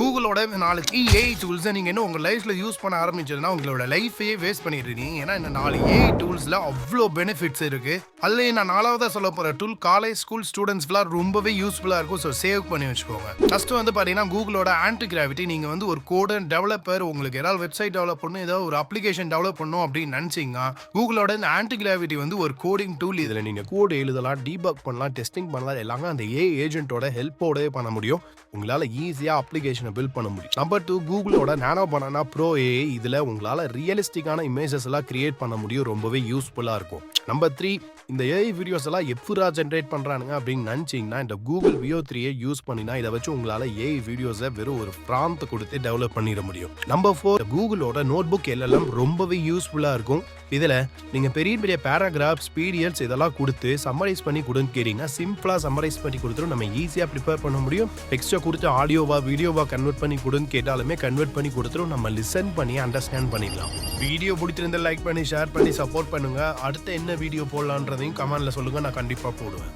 கூகுளோட நாளைக்கு ஏஐ டூல்ஸை நீங்கள் இன்னும் உங்கள் லைஃப்பில் யூஸ் பண்ண ஆரம்பிச்சதுன்னா உங்களோட லைஃபையே வேஸ்ட் பண்ணிடுறீங்க. ஏன்னா இந்த 4 ஏஐ டூல்ஸில் அவ்வளோ பெனிஃபிட்ஸ் இருக்குது. அதுலேயே நான் 4வதாக சொல்ல போகிற டூல் காலேஜ் ஸ்கூல் ஸ்டூடெண்ட்ஸ்க்குலாம் ரொம்பவே யூஸ்ஃபுல்லாக இருக்கும். ஸோ சேவ் பண்ணி வச்சுக்கோங்க. ஃபஸ்ட்டு வந்து பார்த்தீங்கன்னா கூகுளோட ஆன்டி கிராவிட்டி. நீங்கள் வந்து ஒரு கோடர் டெவலப்பர், உங்களுக்கு ஏதாவது வெப்சைட் டெவலப் பண்ணணும், ஏதாவது ஒரு அப்ளிகேஷன் டெவலப் பண்ணணும் அப்படின்னு நினச்சிங்கன்னா கூகுளோட இந்த ஆன்டி கிராவிட்டி வந்து ஒரு கோடிங் டூல். இதில் நீங்கள் கோடு எழுதலாம், டீபக் பண்ணலாம், டெஸ்டிங் பண்ணலாம். எல்லாமே அந்த ஏஐ ஏஜென்ட்டோட ஹெல்ப்போடவே பண்ண முடியும். உங்களால் ஈஸியாக அப்ளிகேஷனை பில்ட் பண்ண முடியும். நம்பர் 2, கூகுளோட நானோ பனானா ப்ரோ ஏஐ. இதில் உங்களால் ரியலிஸ்டிக்கான இமேஜஸ் எல்லாம் கிரியேட் பண்ண முடியும். ரொம்பவே யூஸ்ஃபுல்லாக இருக்கும். நம்பர் 3, இந்த ஏஐ வீடியோஸ் எல்லாம் எப்படா ஜென்ரேட் பண்ணுறானுங்க அப்படின்னு நினச்சிங்கன்னா இந்த கூகுள் வியோ 3 யூஸ் பண்ணினா இதை வச்சு உங்களால் ஏஐ வீடியோஸை வெறும் ஒரு ப்ராம்ப்ட் கொடுத்து டெவலப் பண்ணிட முடியும். நம்பர் 4, கூகுளோட நோட்புக் எல்லாம் ரொம்பவே யூஸ்ஃபுல்லாக இருக்கும். இதில் நீங்கள் பெரிய பெரிய பேராகிராஃப்ஸ், பீடிஎஃப்ஸ் இதெல்லாம் கொடுத்து சம்மரைஸ் பண்ணி கொடுன்னு கேட்டீங்கன்னா சிம்பிளாக சம்மரைஸ் பண்ணி கொடுத்துரும். நம்ம ஈஸியாக ப்ரிப்பேர் பண்ண முடியும். டெக்ஸ்ட்டை கொடுத்து ஆடியோவா வீடியோவா கன்வெர்ட் பண்ணி கொடுன்னு கேட்டாலுமே கன்வெர்ட் பண்ணி கொடுத்துரும். நம்ம லிசன் பண்ணி அண்டர்ஸ்டாண்ட் பண்ணிடலாம். வீடியோ பிடிச்சிருந்தா லைக் பண்ணி ஷேர் பண்ணி சப்போர்ட் பண்ணுங்க. அடுத்த என்ன வீடியோ போடலான்றதையும் கமெண்ட்ல சொல்லுங்க, நான் கண்டிப்பாக போடுவேன்.